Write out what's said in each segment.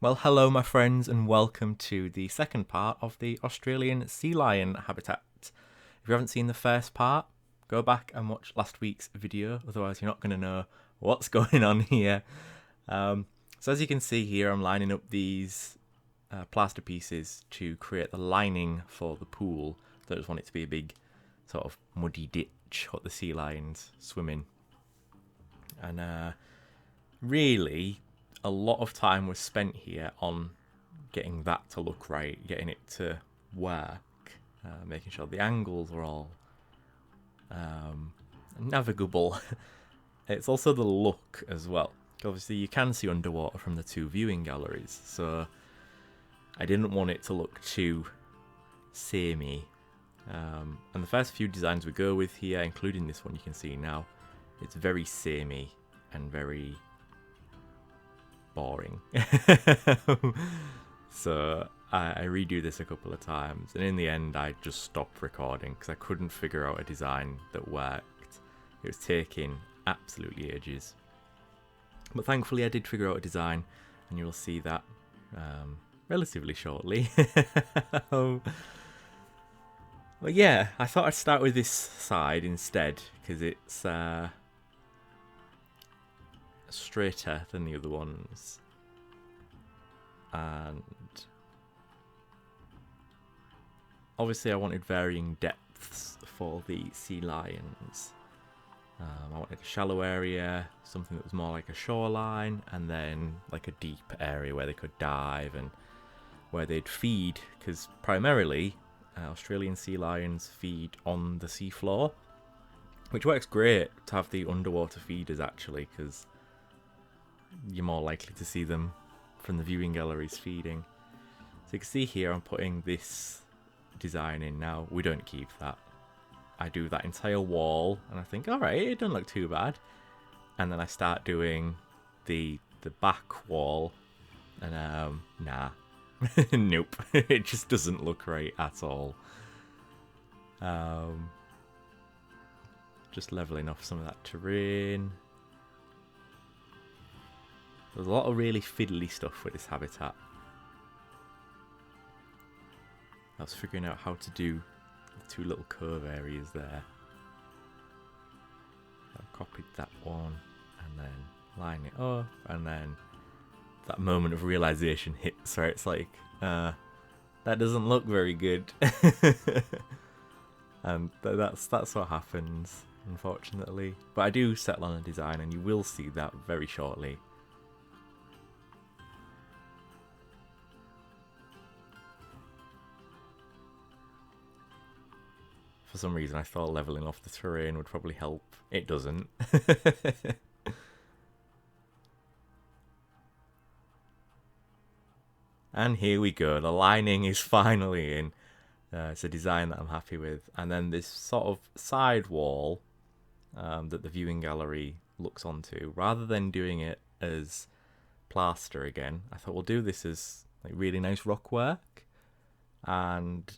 Well, hello, my friends, and welcome to the second part of the Australian sea lion habitat. If you haven't seen the first part, go back and watch last week's video, otherwise, you're not going to know what's going on here. So, as you can see here, I'm lining up these plaster pieces to create the lining for the pool. So, I just want it to be a big, sort of muddy ditch what the sea lions swim in. And really, a lot of time was spent here on getting that to look right, getting it to work, making sure the angles are all navigable. It's also the look as well. Obviously, you can see underwater from the two viewing galleries, so I didn't want it to look too samey. And the first few designs we go with here, including this one you can see now, it's very samey and very boring. So I redo this a couple of times, and in the end I just stopped recording because I couldn't figure out a design that worked. It was taking absolutely ages, but thankfully I did figure out a design, and you'll see that relatively shortly. But yeah, I thought I'd start with this side instead because it's straighter than the other ones, and obviously I wanted varying depths for the sea lions. I wanted a shallow area, something that was more like a shoreline, and then like a deep area where they could dive and where they'd feed, because primarily Australian sea lions feed on the seafloor, which works great to have the underwater feeders actually, because you're more likely to see them from the viewing galleries feeding. So you can see here I'm putting this design in now. We don't keep that. I do that entire wall and I think, alright, it doesn't look too bad. And then I start doing the back wall and nah. Nope. It just doesn't look right at all. Just leveling off some of that terrain. There's a lot of really fiddly stuff with this habitat. I was figuring out how to do the two little curve areas there. I copied that one and then line it up, and then that moment of realization hits where it's like, that doesn't look very good. And that's what happens, unfortunately. But I do settle on a design, and you will see that very shortly. For some reason I thought leveling off the terrain would probably help. It doesn't. And here we go, the lining is finally in. It's a design that I'm happy with. And then this sort of side wall that the viewing gallery looks onto, rather than doing it as plaster again, I thought we'll do this as like really nice rock work and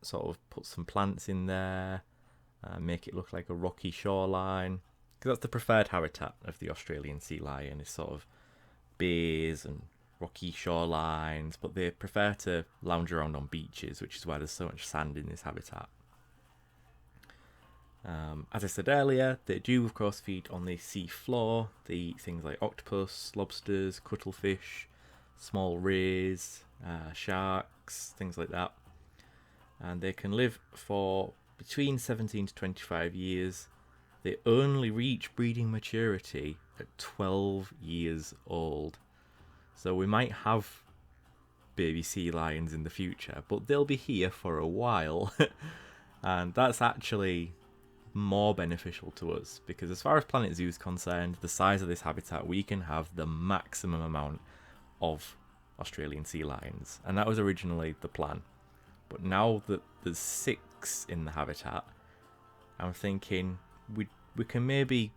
sort of put some plants in there, make it look like a rocky shoreline, because that's the preferred habitat of the Australian sea lion, is sort of bays and rocky shorelines, but they prefer to lounge around on beaches, which is why there's so much sand in this habitat. As I said earlier, they do of course feed on the sea floor. They eat things like octopus, lobsters, cuttlefish, small rays, sharks, things like that. And they can live for between 17 to 25 years. They only reach breeding maturity at 12 years old. So we might have baby sea lions in the future, but they'll be here for a while. And that's actually more beneficial to us, because as far as Planet Zoo is concerned, the size of this habitat, we can have the maximum amount of Australian sea lions. And that was originally the plan. But now that there's 6 in the habitat, I'm thinking we can maybe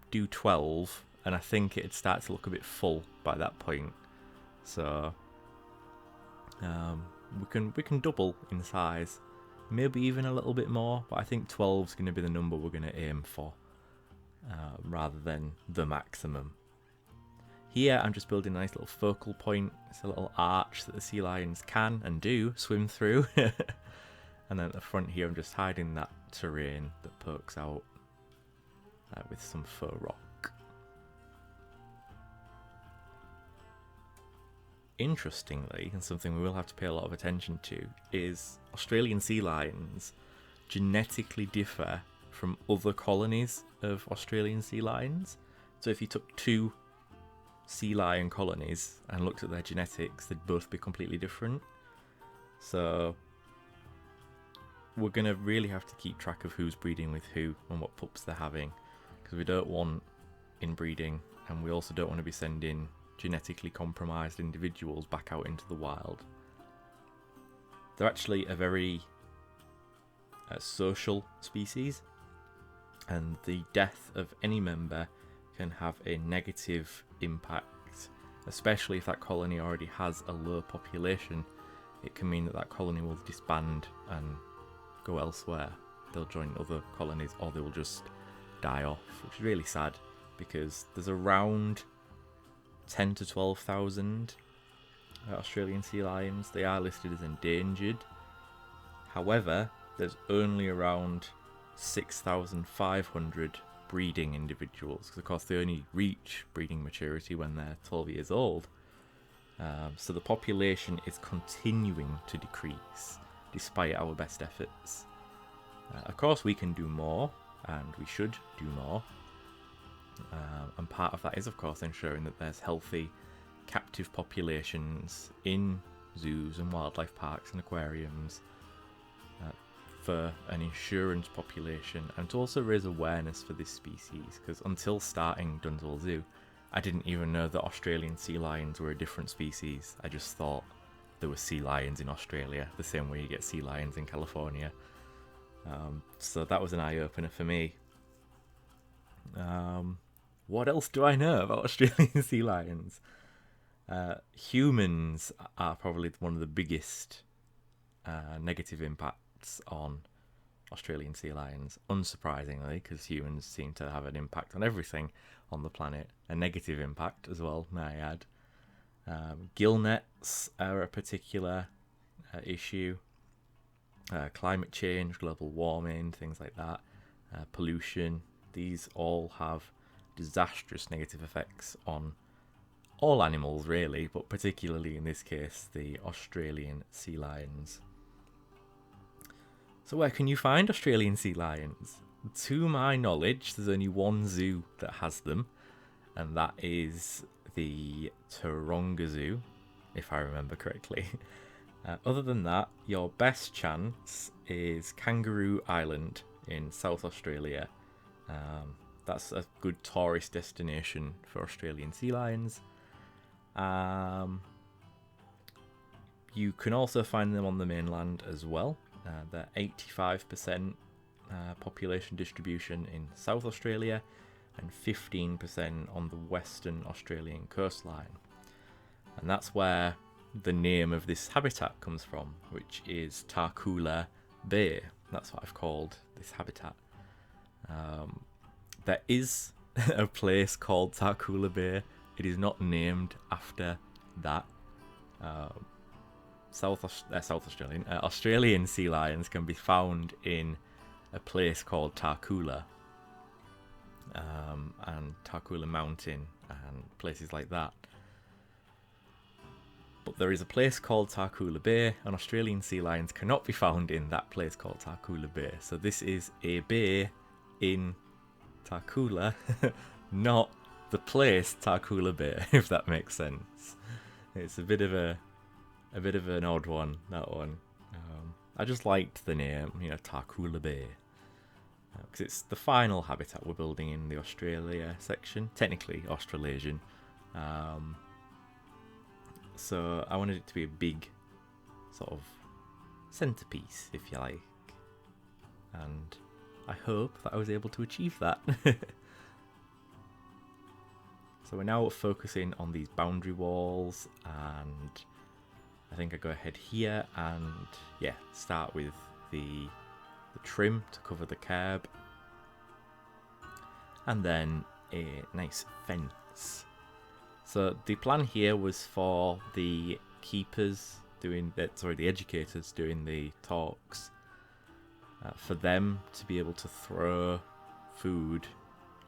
do 12, and I think it'd start to look a bit full by that point. So we can double in size, maybe even a little bit more. But I think 12 is going to be the number we're going to aim for. rather than the maximum. Here I'm just building a nice little focal point. It's a little arch that the sea lions can and do swim through. And then at the front here I'm just hiding that terrain that pokes out with some faux rock. Interestingly, and something we will have to pay a lot of attention to, is Australian sea lions genetically differ from other colonies of Australian sea lions. So if you took two sea lion colonies and looked at their genetics, they'd both be completely different. So we're going to really have to keep track of who's breeding with who and what pups they're having, because we don't want inbreeding, and we also don't want to be sending genetically compromised individuals back out into the wild. They're actually a very social species, and the death of any member can have a negative impact, especially if that colony already has a low population. It can mean that that colony will disband and go elsewhere. They'll join other colonies, or they will just die off, which is really sad, because there's around 10 to 12,000 Australian sea lions. They are listed as endangered. However, there's only around 6,500 breeding individuals, because of course they only reach breeding maturity when they're 12 years old. So the population is continuing to decrease despite our best efforts. Of course we can do more, and we should do more. And part of that is, of course, ensuring that there's healthy captive populations in zoos and wildlife parks and aquariums for an insurance population, and to also raise awareness for this species, because until starting Dunswell Zoo, I didn't even know that Australian sea lions were a different species. I just thought there were sea lions in Australia, the same way you get sea lions in California. So that was an eye-opener for me. What else do I know about Australian sea lions? Humans are probably one of the biggest negative impacts on Australian sea lions, unsurprisingly, because humans seem to have an impact on everything on the planet, a negative impact as well, may I add. Gill nets are a particular issue. Climate change, global warming, things like that, pollution, these all have disastrous negative effects on all animals really, but particularly in this case the Australian sea lions. So where can you find Australian sea lions? To my knowledge, there's only one zoo that has them, and that is the Taronga Zoo, if I remember correctly. Other than that, your best chance is Kangaroo Island in South Australia. That's a good tourist destination for Australian sea lions. You can also find them on the mainland as well. They're 85% population distribution in South Australia and 15% on the Western Australian coastline. And that's where the name of this habitat comes from, which is Tarcoola Bay. That's what I've called this habitat. There is a place called Tarcoola Bay. It is not named after that. Australian sea lions can be found in a place called Tarcoola, and Tarcoola Mountain and places like that. But there is a place called Tarcoola Bay, and Australian sea lions cannot be found in that place called Tarcoola Bay. So this is a bay in Tarcoola, not the place Tarcoola Bay, if that makes sense. It's a bit of an odd one, that one. I just liked the name, Tarcoola Bay, because it's the final habitat we're building in the Australia section, technically Australasian. So I wanted it to be a big sort of centerpiece, if you like, and I hope that I was able to achieve that. So we're now focusing on these boundary walls, and I think I go ahead here and start with the trim to cover the curb. and then a nice fence. So the plan here was for the keepers the educators doing the talks, for them to be able to throw food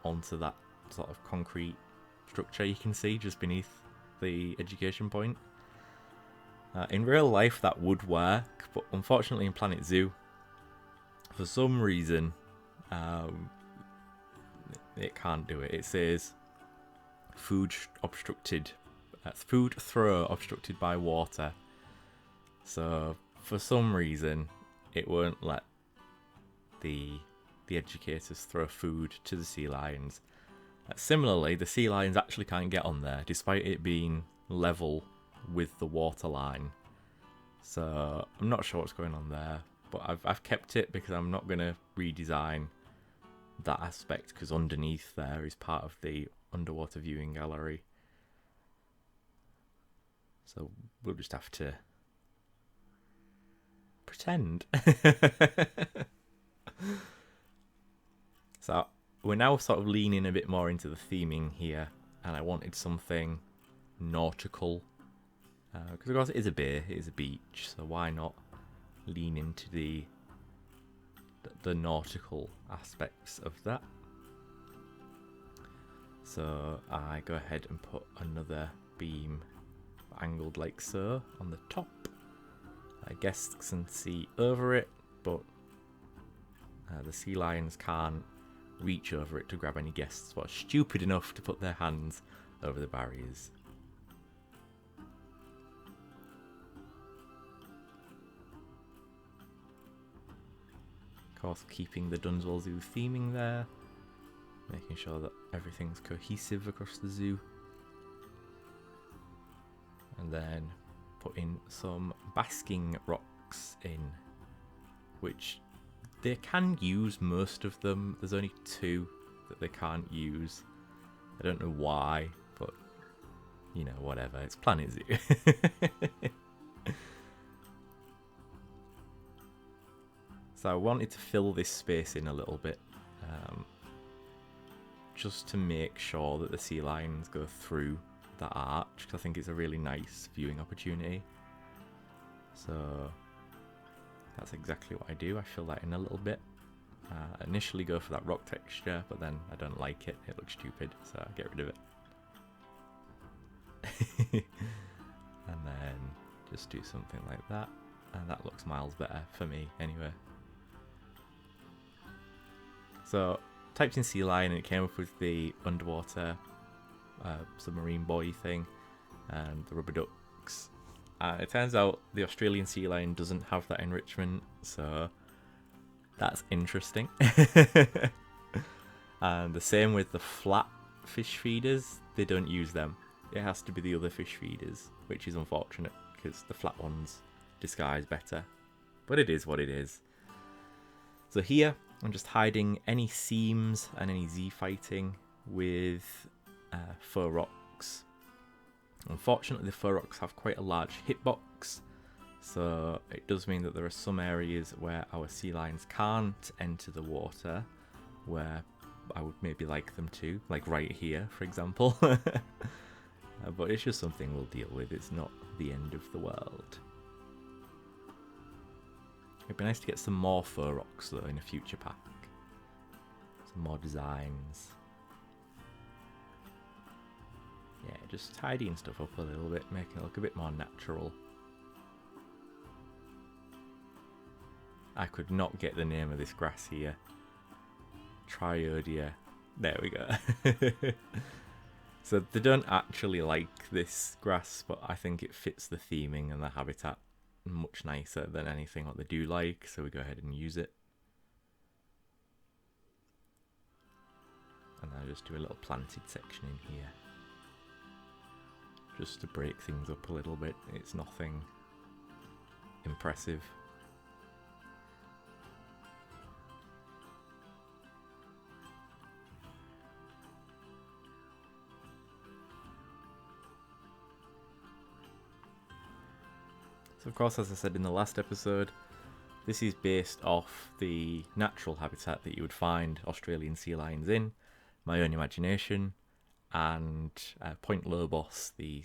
onto that sort of concrete structure you can see just beneath the education point. In real life that would work, but unfortunately in Planet Zoo, for some reason, it can't do it. It says food throw obstructed by water. So for some reason, it won't let the educators throw food to the sea lions. Similarly, the sea lions actually can't get on there, despite it being level with the water line. So I'm not sure what's going on there, but I've kept it because I'm not going to redesign that aspect, because underneath there is part of the underwater viewing gallery. So we'll just have to pretend. So we're now sort of leaning a bit more into the theming here, and I wanted something nautical, because of course it is a bay, it is a beach, so why not lean into the nautical aspects of that. So I go ahead and put another beam angled like so on the top. Guests can see over it, but the sea lions can't reach over it to grab any guests who are stupid enough to put their hands over the barriers. Of course, keeping the Dunswell Zoo theming there, making sure that everything's cohesive across the zoo. And then putting some basking rocks in, which they can use most of them. There's only 2 that they can't use. I don't know why, but you know, whatever. It's Planet Zoo. So I wanted to fill this space in a little bit, just to make sure that the sea lions go through that arch, because I think it's a really nice viewing opportunity. So that's exactly what I do. I fill that in a little bit. Initially go for that rock texture, but then I don't like it. It looks stupid, so I get rid of it. And then just do something like that, and that looks miles better for me anyway. So typed in sea lion and it came up with the underwater submarine buoy thing and the rubber ducks. It turns out the Australian sea lion doesn't have that enrichment, so that's interesting. And the same with the flat fish feeders, they don't use them. It has to be the other fish feeders, which is unfortunate because the flat ones disguise better. But it is what it is. So here, I'm just hiding any seams and any Z-fighting with fur rocks. Unfortunately, the fur rocks have quite a large hitbox, so it does mean that there are some areas where our sea lions can't enter the water, where I would maybe like them to, like right here, for example. But it's just something we'll deal with. It's not the end of the world. It'd be nice to get some more fur rocks though in a future pack. Some more designs. Yeah, just tidying stuff up a little bit, making it look a bit more natural. I could not get the name of this grass here. Triodia. There we go. So they don't actually like this grass, but I think it fits the theming and the habitat much nicer than anything what they do like, so we go ahead and use it. And I'll just do a little planted section in here, just to break things up a little bit. It's nothing impressive. So of course, as I said in the last episode, this is based off the natural habitat that you would find Australian sea lions in, my own imagination, and Point Lobos, the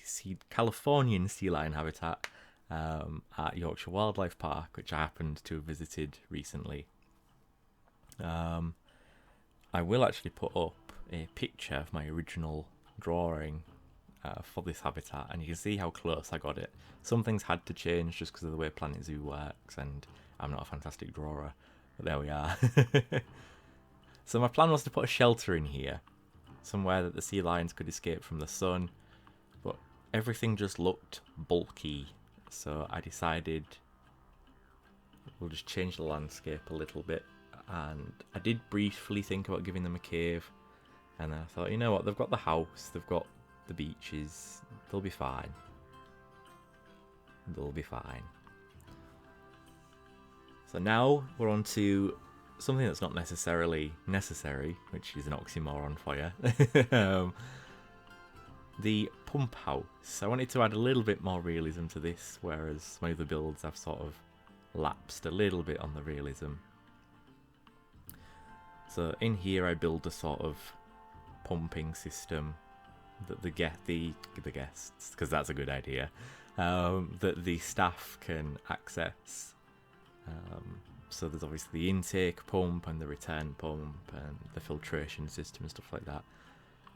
Californian sea lion habitat at Yorkshire Wildlife Park, which I happened to have visited recently. I will actually put up a picture of my original drawing for this habitat, and you can see how close I got it. Some things had to change just because of the way Planet Zoo works, and I'm not a fantastic drawer, but there we are. So my plan was to put a shelter in here, somewhere that the sea lions could escape from the sun, but everything just looked bulky, so I decided we'll just change the landscape a little bit. And I did briefly think about giving them a cave, and then I thought, you know what, they've got the house, they've got the beaches, they'll be fine. They'll be fine. So now we're on to something that's not necessarily necessary, which is an oxymoron for you. The pump house. I wanted to add a little bit more realism to this, whereas my other builds I've sort of lapsed a little bit on the realism. So in here I build a sort of pumping system that the guests, because that's a good idea, that the staff can access. So there's obviously the intake pump and the return pump and the filtration system and stuff like that.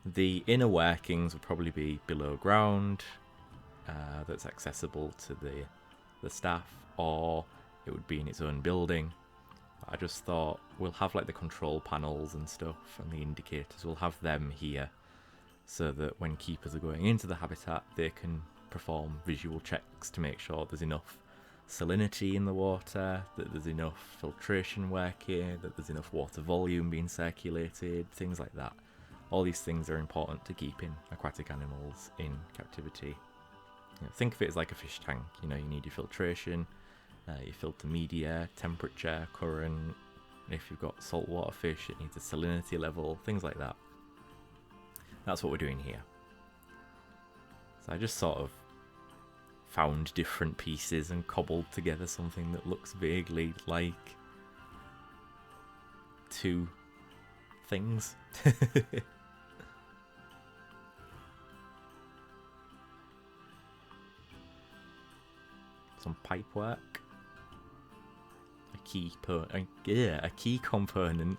The inner workings would probably be below ground, that's accessible to the staff, or it would be in its own building. I just thought we'll have like the control panels and stuff and the indicators, we'll have them here so that when keepers are going into the habitat they can perform visual checks to make sure there's enough salinity in the water, that there's enough filtration working, that there's enough water volume being circulated, things like that. All these things are important to keeping aquatic animals in captivity. You know, think of it as like a fish tank. You know, you need your filtration, your filter media, temperature, current. If you've got saltwater fish, it needs a salinity level, things like that. That's what we're doing here. So I just sort of found different pieces and cobbled together something that looks vaguely like two things. Some pipe work. A key component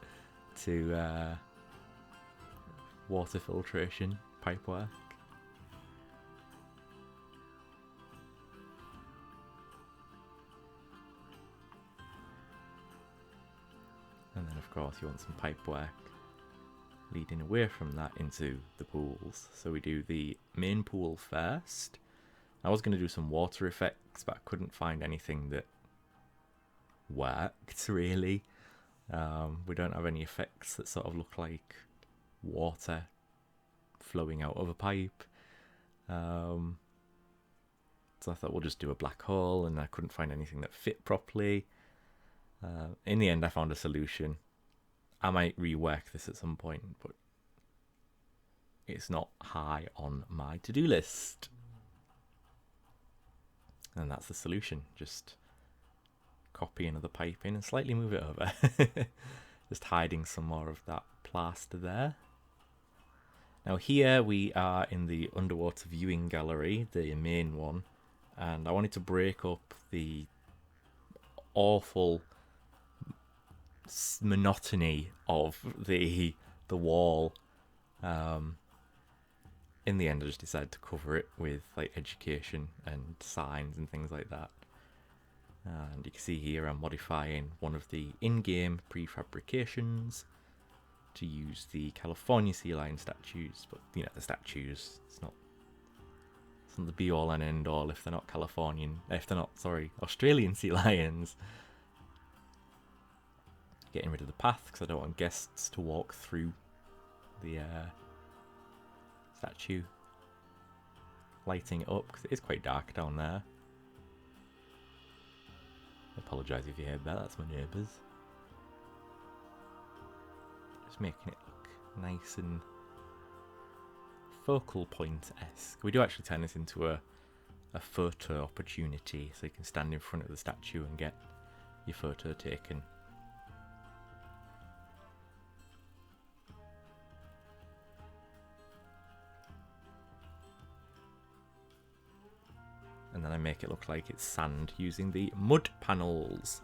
to water filtration pipe work. And then of course you want some pipe work leading away from that into the pools. So we do the main pool first. I was going to do some water effects, but I couldn't find anything that worked really. We don't have any effects that sort of look like water flowing out of a pipe. So I thought we'll just do a black hole, and I couldn't find anything that fit properly. In the end I found a solution. I might rework this at some point, but it's not high on my to-do list. And that's the solution. Just copy another pipe in and slightly move it over. Just hiding some more of that plaster there. Now here we are in the underwater viewing gallery, the main one, and I wanted to break up the awful monotony of the wall. In the end I just decided to cover it with like education and signs and things like that. And you can see here I'm modifying one of the in-game prefabrications to use the California sea lion statues, but you know, the statues, it's not the be all and end all if they're not Australian sea lions. Getting rid of the path because I don't want guests to walk through the statue. Lighting it up because it is quite dark down there. I apologise if you heard that, that's my neighbours. Just making it look nice and focal point-esque. We do actually turn this into a photo opportunity, so you can stand in front of the statue and get your photo taken. make it look like it's sand using the mud panels.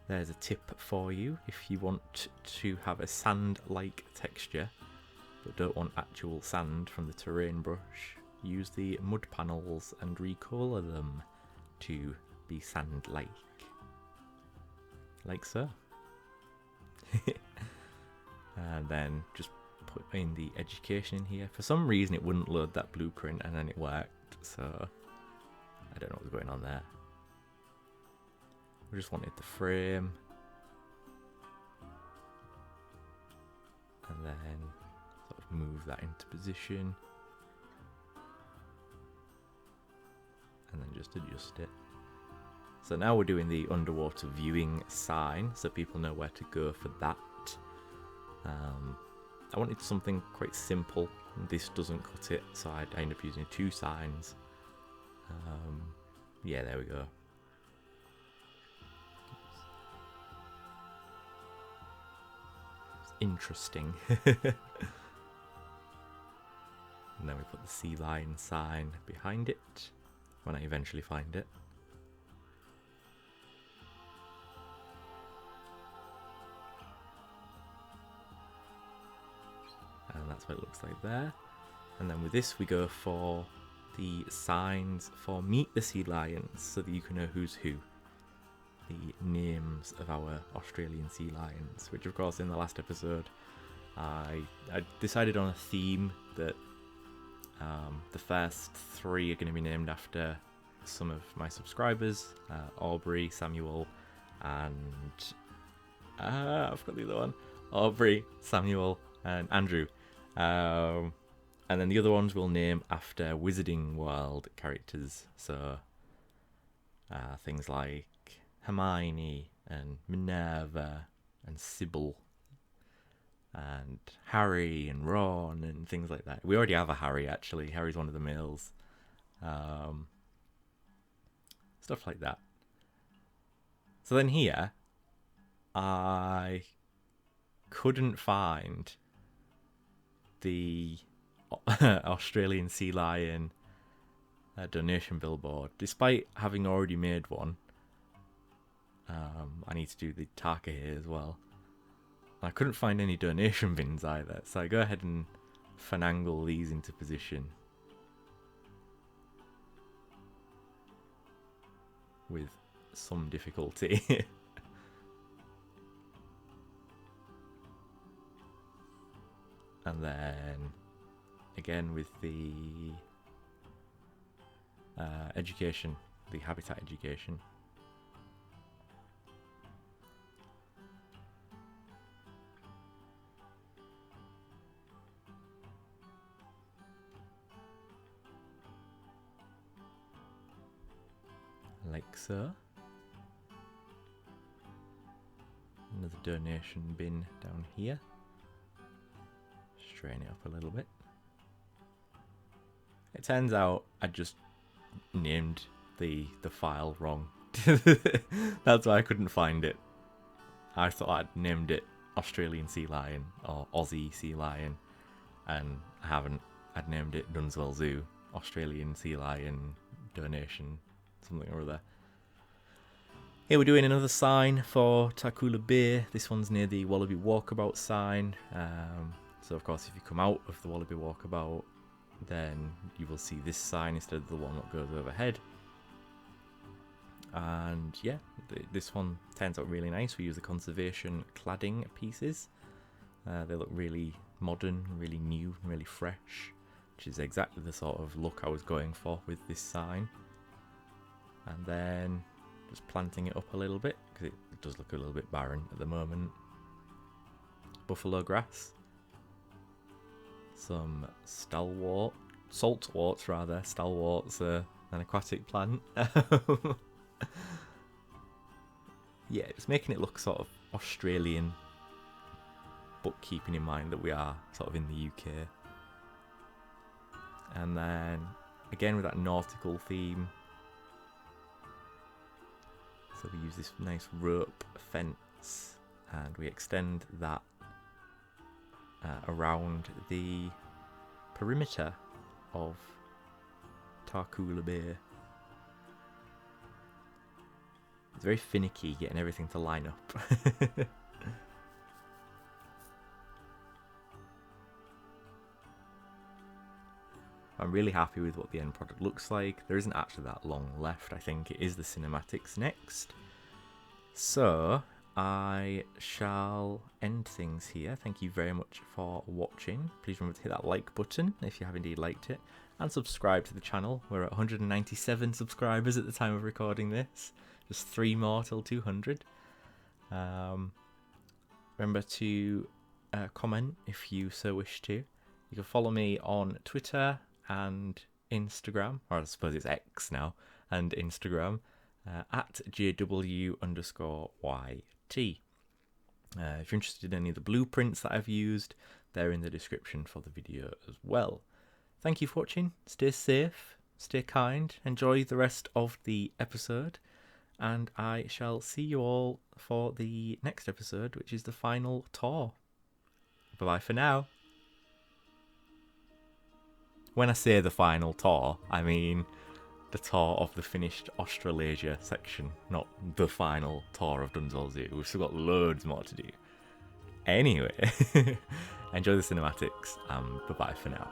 There's a tip for you if you want to have a sand-like texture but don't want actual sand from the terrain brush. Use the mud panels and recolour them to be sand-like. Like so. And then just put in the education in here. For some reason it wouldn't load that blueprint and then it worked, so I don't know what's going on there. We just wanted the frame. And then sort of move that into position. And then just adjust it. So now we're doing the underwater viewing sign, so people know where to go for that. I wanted something quite simple, and this doesn't cut it, so I end up using 2 signs. Yeah, there we go. It's interesting. And then we put the sea lion sign behind it, when I eventually find it. And that's what it looks like there. And then with this we go for the signs for Meet the Sea Lions, so that you can know who's who. The names of our Australian sea lions, which of course in the last episode I decided on a theme that the first 3 are going to be named after some of my subscribers, Aubrey, Samuel, and I've got the other one, Aubrey, Samuel, and Andrew. And then the other ones we'll name after Wizarding World characters, so things like Hermione and Minerva and Sybil and Harry and Ron and things like that. We already have a Harry, actually. Harry's one of the males. Stuff like that. So then here, I couldn't find the Australian sea lion donation billboard, despite having already made one. I need to do the Taka here as well. I couldn't find any donation bins either, so I go ahead and finagle these into position with some difficulty. And then again with the education, the habitat education. Like so. Another donation bin down here. Straighten it up a little bit. It turns out I just named the file wrong. That's why I couldn't find it. I thought I'd named it Australian Sea Lion or Aussie Sea Lion, and I haven't. I'd named it Dunswell Zoo, Australian Sea Lion donation, something or other. Here we're doing another sign for Takula Bay. This one's near the Wallaby Walkabout sign. So of course if you come out of the Wallaby Walkabout, then you will see this sign instead of the one that goes overhead. And yeah, this one turns out really nice. We use the conservation cladding pieces. They look really modern, really new, really fresh, which is exactly the sort of look I was going for with this sign. And then just planting it up a little bit, because it does look a little bit barren at the moment. Buffalo grass. Some saltworts, stalwarts, an aquatic plant. Yeah, it's making it look sort of Australian, but keeping in mind that we are sort of in the UK. And then, again with that nautical theme, so we use this nice rope fence and we extend that around the perimeter of Tarcoola Bay. It's very finicky getting everything to line up. I'm really happy with what the end product looks like. There isn't actually that long left. I think it is the cinematics next. So I shall end things here. Thank you very much for watching. Please remember to hit that like button if you have indeed liked it, and subscribe to the channel. We're at 197 subscribers at the time of recording this. Just 3 more till 200. Remember to comment if you so wish to. You can follow me on Twitter and Instagram, or I suppose it's X now, and Instagram, at JW_YT. If you're interested in any of the blueprints that I've used, they're in the description for the video as well. Thank you for watching. Stay safe, stay kind, enjoy the rest of the episode, and I shall see you all for the next episode, which is the final tour. Bye-bye for now. When I say the final tour, I mean the tour of the finished Australasia section, not the final tour of Dunswell Zoo. We've still got loads more to do. Anyway, enjoy the cinematics, and bye-bye for now.